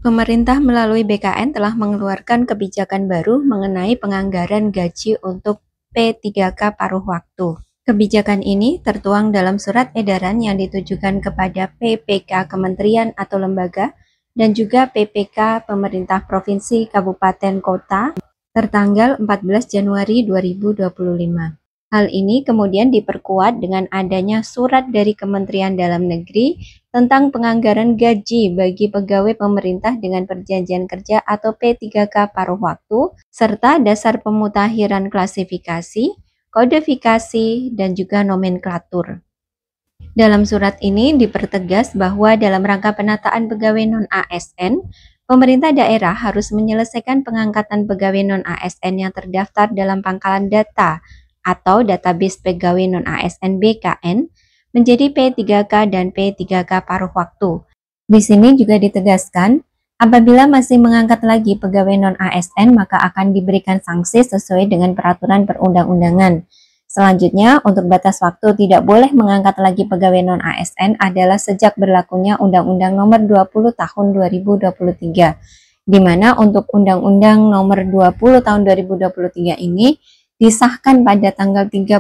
Pemerintah melalui BKN telah mengeluarkan kebijakan baru mengenai penganggaran gaji untuk P3K paruh waktu. Kebijakan ini tertuang dalam surat edaran yang ditujukan kepada PPK Kementerian atau Lembaga dan juga PPK Pemerintah Provinsi Kabupaten Kota tertanggal 14 Januari 2025. Hal ini kemudian diperkuat dengan adanya surat dari Kementerian Dalam Negeri tentang penganggaran gaji bagi pegawai pemerintah dengan perjanjian kerja atau P3K paruh waktu, serta dasar pemutakhiran klasifikasi, kodifikasi, dan juga nomenklatur. Dalam surat ini dipertegas bahwa dalam rangka penataan pegawai non-ASN, pemerintah daerah harus menyelesaikan pengangkatan pegawai non-ASN yang terdaftar dalam pangkalan data atau database pegawai non-ASN BKN menjadi P3K dan P3K paruh waktu. Di sini juga ditegaskan, apabila masih mengangkat lagi pegawai non-ASN maka akan diberikan sanksi sesuai dengan peraturan perundang-undangan. Selanjutnya, untuk batas waktu tidak boleh mengangkat lagi pegawai non-ASN adalah sejak berlakunya Undang-Undang Nomor 20 Tahun 2023, di mana untuk Undang-Undang Nomor 20 Tahun 2023 ini disahkan pada tanggal 31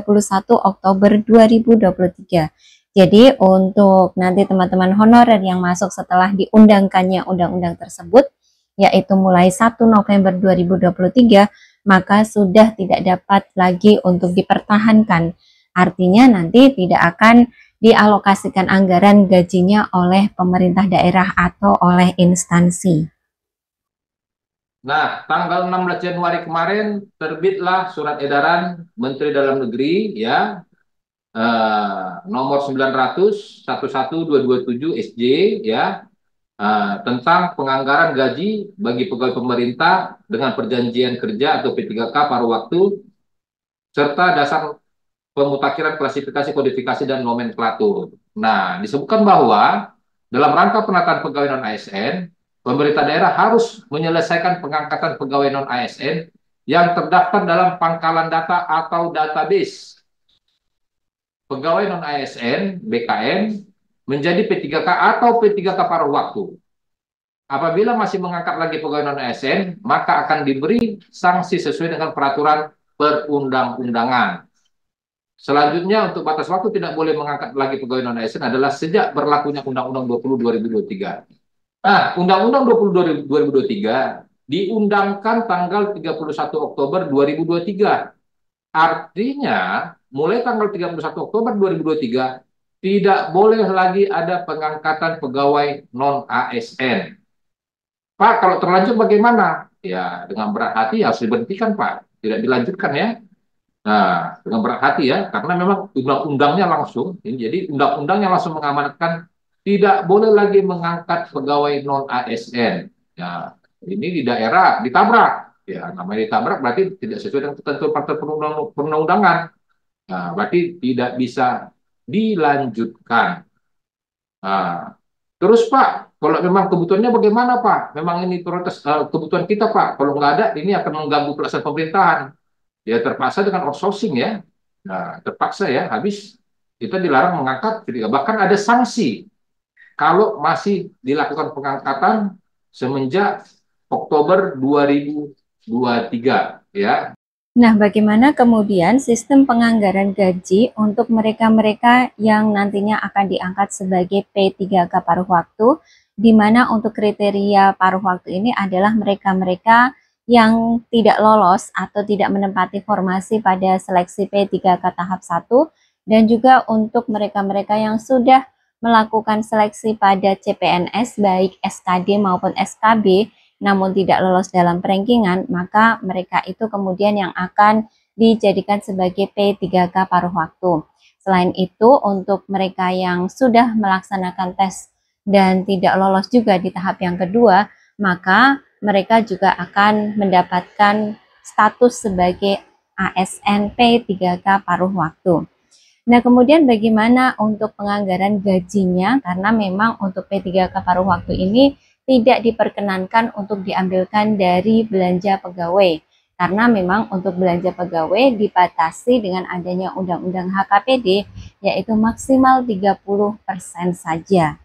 Oktober 2023. Jadi untuk nanti teman-teman honorer yang masuk setelah diundangkannya undang-undang tersebut, yaitu mulai 1 November 2023, maka sudah tidak dapat lagi untuk dipertahankan. Artinya nanti tidak akan dialokasikan anggaran gajinya oleh pemerintah daerah atau oleh instansi. Nah, tanggal 16 Januari kemarin terbitlah surat edaran Menteri Dalam Negeri ya nomor 900 11227 SJ ya tentang penganggaran gaji bagi pegawai pemerintah dengan perjanjian kerja atau P3K paruh waktu serta dasar pemutakhiran klasifikasi, kodifikasi, dan nomenklatur. Nah, disebutkan bahwa dalam rangka penataan pegawai non-ASN, pemerintah daerah harus menyelesaikan pengangkatan pegawai non-ASN yang terdaftar dalam pangkalan data atau database pegawai non-ASN BKN menjadi P3K atau P3K paruh waktu. Apabila masih mengangkat lagi pegawai non-ASN, maka akan diberi sanksi sesuai dengan peraturan perundang-undangan. Selanjutnya, untuk batas waktu tidak boleh mengangkat lagi pegawai non-ASN adalah sejak berlakunya Undang-Undang 20 2023. Nah, Undang-Undang 20 2023 diundangkan tanggal 31 Oktober 2023. Artinya, mulai tanggal 31 Oktober 2023 tidak boleh lagi ada pengangkatan pegawai non-ASN. Pak, kalau terlanjur bagaimana? Ya, dengan berat hati harus diberhentikan, Pak. Tidak dilanjutkan ya. Nah, dengan berat hati ya, karena memang undang-undangnya langsung, jadi undang-undangnya langsung mengamanatkan tidak boleh lagi mengangkat pegawai non-ASN. Ya, ini di daerah ditabrak. Ya, namanya ditabrak berarti tidak sesuai dengan ketentuan perundang-undangan. Nah, berarti tidak bisa dilanjutkan. Nah, terus Pak, kalau memang kebutuhannya bagaimana Pak? Memang ini prioritas kebutuhan kita Pak. Kalau nggak ada, ini akan mengganggu pelaksanaan pemerintahan. Ya terpaksa dengan outsourcing ya. Nah, terpaksa ya, habis kita dilarang mengangkat, bahkan ada sanksi kalau masih dilakukan pengangkatan semenjak Oktober 2023 ya. Nah, bagaimana kemudian sistem penganggaran gaji untuk mereka-mereka yang nantinya akan diangkat sebagai P3K paruh waktu, di mana untuk kriteria paruh waktu ini adalah mereka-mereka yang tidak lolos atau tidak menempati formasi pada seleksi P3K tahap 1, dan juga untuk mereka-mereka yang sudah melakukan seleksi pada CPNS baik SKD maupun SKB namun tidak lolos dalam perankingan, maka mereka itu kemudian yang akan dijadikan sebagai P3K paruh waktu. Selain itu, untuk mereka yang sudah melaksanakan tes dan tidak lolos juga di tahap yang kedua, maka mereka juga akan mendapatkan status sebagai ASN P3K paruh waktu. Nah, kemudian bagaimana untuk penganggaran gajinya? Karena memang untuk P3K paruh waktu ini tidak diperkenankan untuk diambilkan dari belanja pegawai. Karena memang untuk belanja pegawai dibatasi dengan adanya Undang-Undang HKPD, yaitu maksimal 30% saja.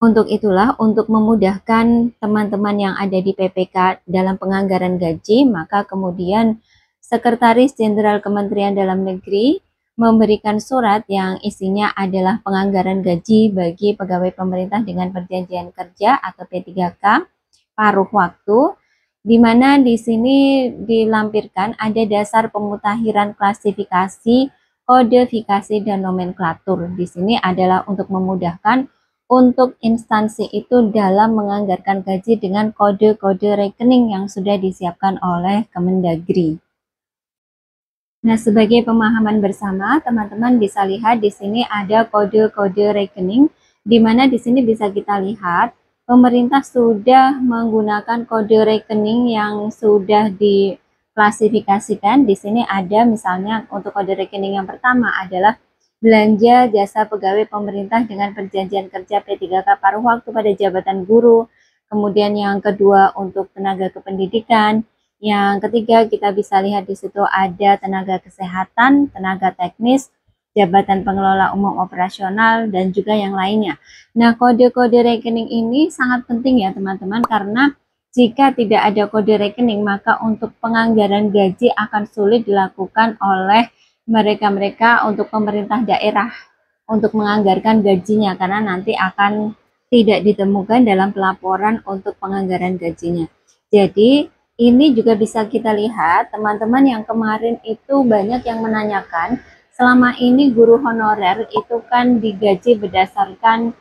Untuk itulah, untuk memudahkan teman-teman yang ada di PPK dalam penganggaran gaji, maka kemudian Sekretaris Jenderal Kementerian Dalam Negeri memberikan surat yang isinya adalah penganggaran gaji bagi pegawai pemerintah dengan perjanjian kerja atau P3K paruh waktu, di mana di sini dilampirkan ada dasar pemutakhiran klasifikasi, kodifikasi, dan nomenklatur. Di sini adalah untuk memudahkan untuk instansi itu dalam menganggarkan gaji dengan kode-kode rekening yang sudah disiapkan oleh Kemendagri. Nah, sebagai pemahaman bersama, teman-teman bisa lihat di sini ada kode-kode rekening, di mana di sini bisa kita lihat pemerintah sudah menggunakan kode rekening yang sudah diklasifikasikan. Di sini ada misalnya untuk kode rekening yang pertama adalah belanja jasa pegawai pemerintah dengan perjanjian kerja P3K paruh waktu pada jabatan guru. Kemudian yang kedua untuk tenaga kependidikan. Yang ketiga, kita bisa lihat di situ ada tenaga kesehatan, tenaga teknis, jabatan pengelola umum operasional, dan juga yang lainnya. Nah, kode-kode rekening ini sangat penting ya teman-teman, karena jika tidak ada kode rekening, maka untuk penganggaran gaji akan sulit dilakukan oleh mereka-mereka untuk pemerintah daerah untuk menganggarkan gajinya, karena nanti akan tidak ditemukan dalam pelaporan untuk penganggaran gajinya. Jadi, ini juga bisa kita lihat teman-teman yang kemarin itu banyak yang menanyakan selama ini guru honorer itu kan digaji berdasarkan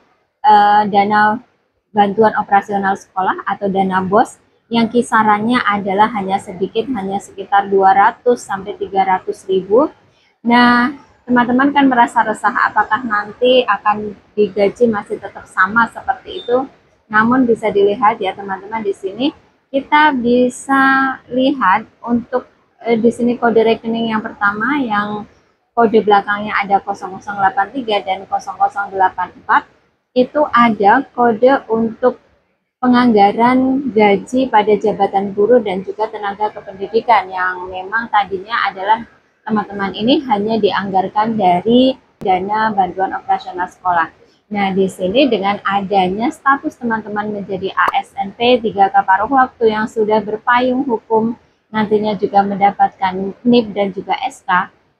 dana bantuan operasional sekolah atau dana BOS yang kisarannya adalah hanya sedikit, hanya sekitar 200 sampai 300 ribu. Nah, teman-teman kan merasa resah apakah nanti akan digaji masih tetap sama seperti itu. Namun bisa dilihat ya teman-teman, di sini kita bisa lihat untuk di sini kode rekening yang pertama yang kode belakangnya ada 0083 dan 0084 itu ada kode untuk penganggaran gaji pada jabatan guru dan juga tenaga kependidikan yang memang tadinya adalah teman-teman ini hanya dianggarkan dari dana bantuan operasional sekolah. Nah, di sini dengan adanya status teman-teman menjadi ASN P3K paruh waktu yang sudah berpayung hukum, nantinya juga mendapatkan NIP dan juga SK,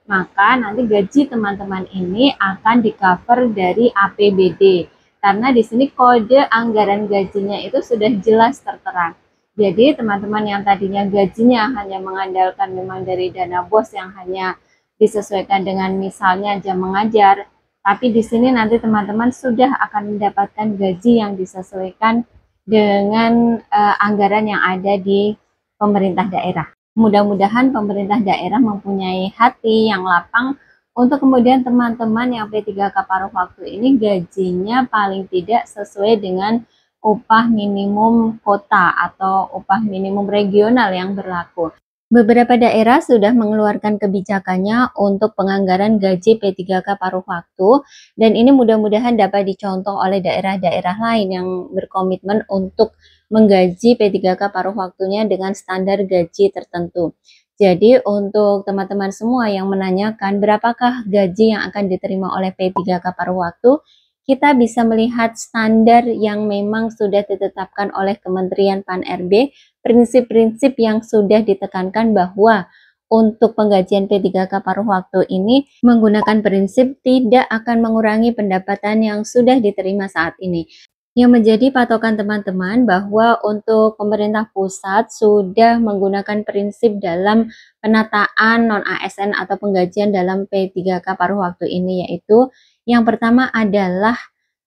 maka nanti gaji teman-teman ini akan di-cover dari APBD. Karena di sini kode anggaran gajinya itu sudah jelas tertera. Jadi teman-teman yang tadinya gajinya hanya mengandalkan memang dari dana BOS yang hanya disesuaikan dengan misalnya jam mengajar, tapi di sini nanti teman-teman sudah akan mendapatkan gaji yang disesuaikan dengan anggaran yang ada di pemerintah daerah. Mudah-mudahan pemerintah daerah mempunyai hati yang lapang untuk kemudian teman-teman yang P3K paruh waktu ini gajinya paling tidak sesuai dengan upah minimum kota atau upah minimum regional yang berlaku. Beberapa daerah sudah mengeluarkan kebijakannya untuk penganggaran gaji P3K paruh waktu, dan ini mudah-mudahan dapat dicontoh oleh daerah-daerah lain yang berkomitmen untuk menggaji P3K paruh waktunya dengan standar gaji tertentu. Jadi untuk teman-teman semua yang menanyakan berapakah gaji yang akan diterima oleh P3K paruh waktu, kita bisa melihat standar yang memang sudah ditetapkan oleh Kementerian Pan-RB, prinsip-prinsip yang sudah ditekankan bahwa untuk penggajian P3K paruh waktu ini menggunakan prinsip tidak akan mengurangi pendapatan yang sudah diterima saat ini. Yang menjadi patokan teman-teman bahwa untuk pemerintah pusat sudah menggunakan prinsip dalam penataan non-ASN atau penggajian dalam P3K paruh waktu ini, yaitu yang pertama adalah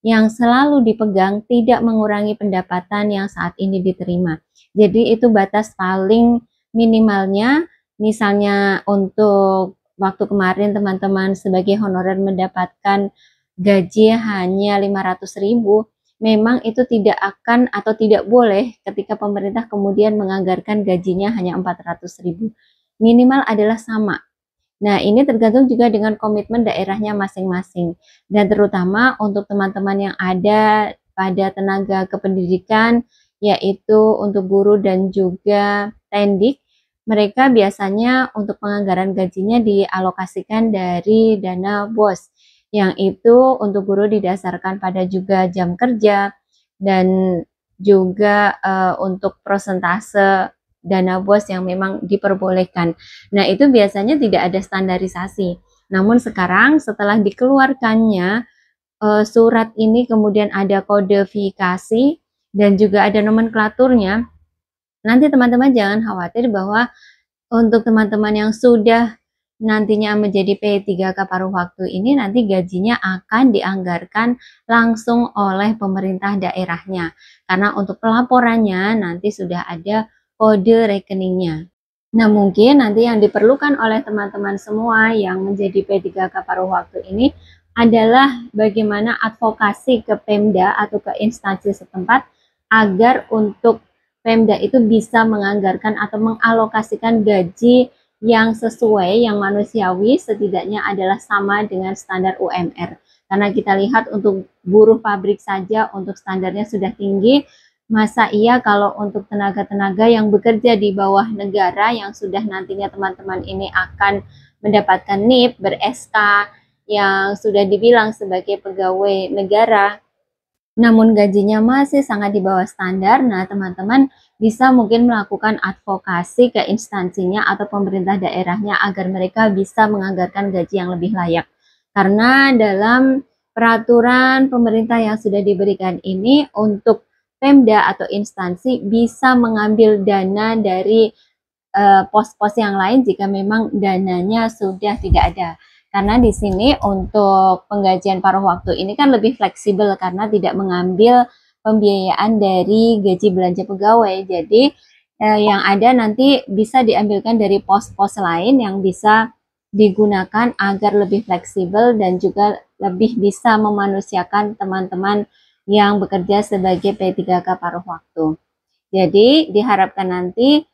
yang selalu dipegang tidak mengurangi pendapatan yang saat ini diterima. Jadi itu batas paling minimalnya. Misalnya untuk waktu kemarin teman-teman sebagai honorer mendapatkan gaji hanya 500.000, memang itu tidak akan atau tidak boleh ketika pemerintah kemudian menganggarkan gajinya hanya 400.000. Minimal adalah sama. Nah, ini tergantung juga dengan komitmen daerahnya masing-masing. Dan terutama untuk teman-teman yang ada pada tenaga kependidikan, yaitu untuk guru dan juga tendik, mereka biasanya untuk penganggaran gajinya dialokasikan dari dana BOS, yang itu untuk guru didasarkan pada juga jam kerja, dan juga untuk persentase dana bos yang memang diperbolehkan. Nah, itu biasanya tidak ada standarisasi. Namun sekarang setelah dikeluarkannya surat ini, kemudian ada kodifikasi dan juga ada nomenklaturnya, nanti teman-teman jangan khawatir bahwa untuk teman-teman yang sudah nantinya menjadi P3K paruh waktu ini, nanti gajinya akan dianggarkan langsung oleh pemerintah daerahnya. Karena untuk pelaporannya nanti sudah ada kode rekeningnya. Nah, mungkin nanti yang diperlukan oleh teman-teman semua yang menjadi P3K paruh waktu ini adalah bagaimana advokasi ke Pemda atau ke instansi setempat agar untuk Pemda itu bisa menganggarkan atau mengalokasikan gaji yang sesuai, yang manusiawi, setidaknya adalah sama dengan standar UMR. Karena kita lihat untuk buruh pabrik saja untuk standarnya sudah tinggi, masa iya kalau untuk tenaga-tenaga yang bekerja di bawah negara yang sudah nantinya teman-teman ini akan mendapatkan NIP, ber-SK, yang sudah dibilang sebagai pegawai negara, namun gajinya masih sangat di bawah standar. Nah, teman-teman bisa mungkin melakukan advokasi ke instansinya atau pemerintah daerahnya agar mereka bisa menganggarkan gaji yang lebih layak. Karena dalam peraturan pemerintah yang sudah diberikan ini, untuk Pemda atau instansi bisa mengambil dana dari pos-pos yang lain jika memang dananya sudah tidak ada. Karena di sini untuk penggajian paruh waktu ini kan lebih fleksibel karena tidak mengambil pembiayaan dari gaji belanja pegawai. Jadi yang ada nanti bisa diambilkan dari pos-pos lain yang bisa digunakan agar lebih fleksibel dan juga lebih bisa memanusiakan teman-teman yang bekerja sebagai P3K paruh waktu. Jadi diharapkan nanti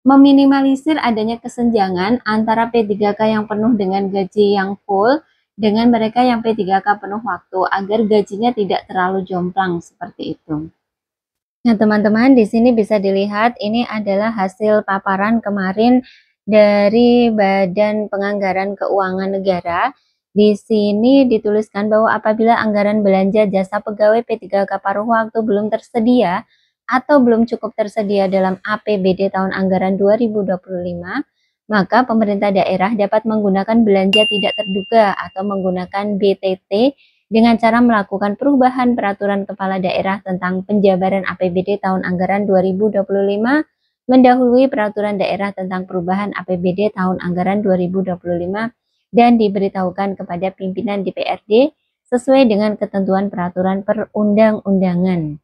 meminimalisir adanya kesenjangan antara P3K yang penuh dengan gaji yang full dengan mereka yang P3K penuh waktu agar gajinya tidak terlalu jomplang seperti itu. Nah, teman-teman, di sini bisa dilihat ini adalah hasil paparan kemarin dari Badan Penganggaran Keuangan Negara. Di sini dituliskan bahwa apabila anggaran belanja jasa pegawai P3K paruh waktu belum tersedia atau belum cukup tersedia dalam APBD tahun anggaran 2025, maka pemerintah daerah dapat menggunakan belanja tidak terduga atau menggunakan BTT dengan cara melakukan perubahan peraturan kepala daerah tentang penjabaran APBD tahun anggaran 2025 mendahului peraturan daerah tentang perubahan APBD tahun anggaran 2025 dan diberitahukan kepada pimpinan DPRD sesuai dengan ketentuan peraturan perundang-undangan.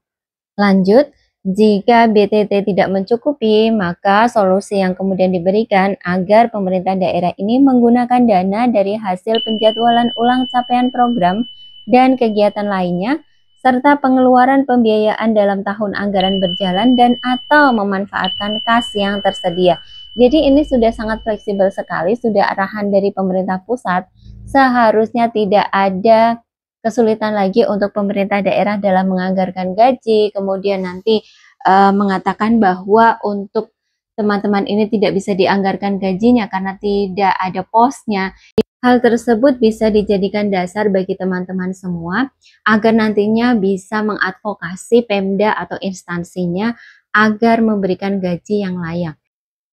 Lanjut, jika BTT tidak mencukupi, maka solusi yang kemudian diberikan agar pemerintah daerah ini menggunakan dana dari hasil penjadwalan ulang capaian program dan kegiatan lainnya, serta pengeluaran pembiayaan dalam tahun anggaran berjalan dan atau memanfaatkan kas yang tersedia. Jadi ini sudah sangat fleksibel sekali, sudah arahan dari pemerintah pusat, seharusnya tidak ada kesulitan lagi untuk pemerintah daerah dalam menganggarkan gaji, kemudian nanti mengatakan bahwa untuk teman-teman ini tidak bisa dianggarkan gajinya karena tidak ada posnya. Hal tersebut bisa dijadikan dasar bagi teman-teman semua agar nantinya bisa mengadvokasi Pemda atau instansinya agar memberikan gaji yang layak.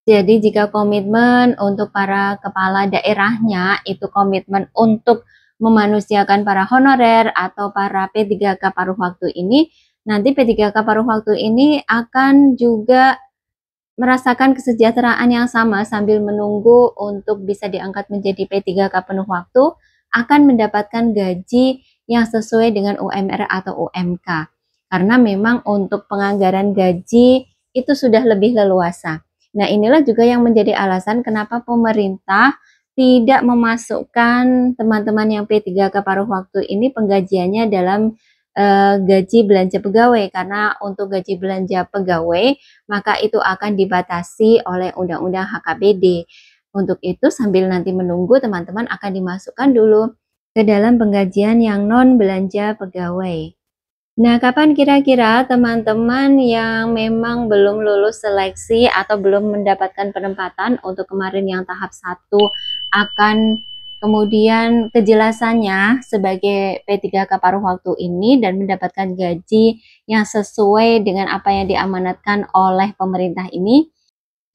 Jadi jika komitmen untuk para kepala daerahnya itu komitmen untuk memanusiakan para honorer atau para P3K paruh waktu ini, nanti P3K paruh waktu ini akan juga merasakan kesejahteraan yang sama sambil menunggu untuk bisa diangkat menjadi P3K penuh waktu, akan mendapatkan gaji yang sesuai dengan UMR atau UMK. Karena memang untuk penganggaran gaji itu sudah lebih leluasa. Nah, inilah juga yang menjadi alasan kenapa pemerintah tidak memasukkan teman-teman yang P3K paruh waktu ini penggajiannya dalam gaji belanja pegawai, karena untuk gaji belanja pegawai maka itu akan dibatasi oleh Undang-Undang HKBD. Untuk itu sambil nanti menunggu, teman-teman akan dimasukkan dulu ke dalam penggajian yang non belanja pegawai. Nah, kapan kira-kira teman-teman yang memang belum lulus seleksi atau belum mendapatkan penempatan untuk kemarin yang tahap 1 akan kemudian kejelasannya sebagai P3K paruh waktu ini dan mendapatkan gaji yang sesuai dengan apa yang diamanatkan oleh pemerintah ini?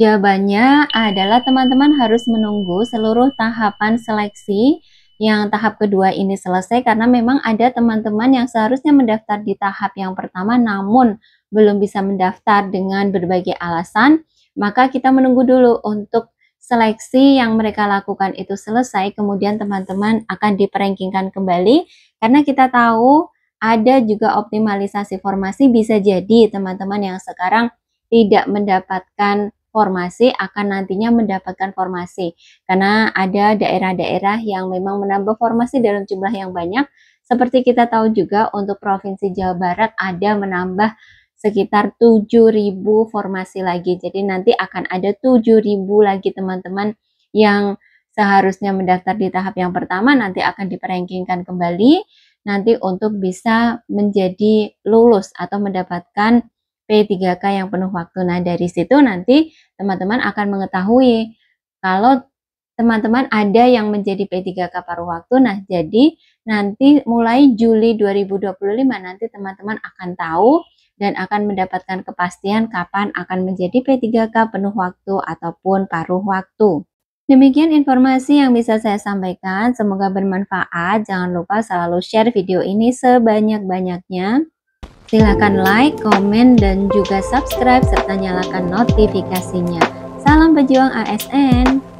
Jawabannya adalah teman-teman harus menunggu seluruh tahapan seleksi yang tahap kedua ini selesai, karena memang ada teman-teman yang seharusnya mendaftar di tahap yang pertama namun belum bisa mendaftar dengan berbagai alasan. Maka kita menunggu dulu untuk seleksi yang mereka lakukan itu selesai, kemudian teman-teman akan diperankingkan kembali, karena kita tahu ada juga optimalisasi formasi. Bisa jadi teman-teman yang sekarang tidak mendapatkan formasi akan nantinya mendapatkan formasi, karena ada daerah-daerah yang memang menambah formasi dalam jumlah yang banyak. Seperti kita tahu juga untuk Provinsi Jawa Barat ada menambah sekitar 7.000 formasi lagi. Jadi nanti akan ada 7.000 lagi teman-teman yang seharusnya mendaftar di tahap yang pertama nanti akan diperankingkan kembali nanti untuk bisa menjadi lulus atau mendapatkan P3K yang penuh waktu. Nah, dari situ nanti teman-teman akan mengetahui kalau teman-teman ada yang menjadi P3K paruh waktu. Nah, jadi nanti mulai Juli 2025 nanti teman-teman akan tahu dan akan mendapatkan kepastian kapan akan menjadi P3K penuh waktu ataupun paruh waktu. Demikian informasi yang bisa saya sampaikan, semoga bermanfaat. Jangan lupa selalu share video ini sebanyak-banyaknya. Silakan like, komen, dan juga subscribe serta nyalakan notifikasinya. Salam pejuang ASN.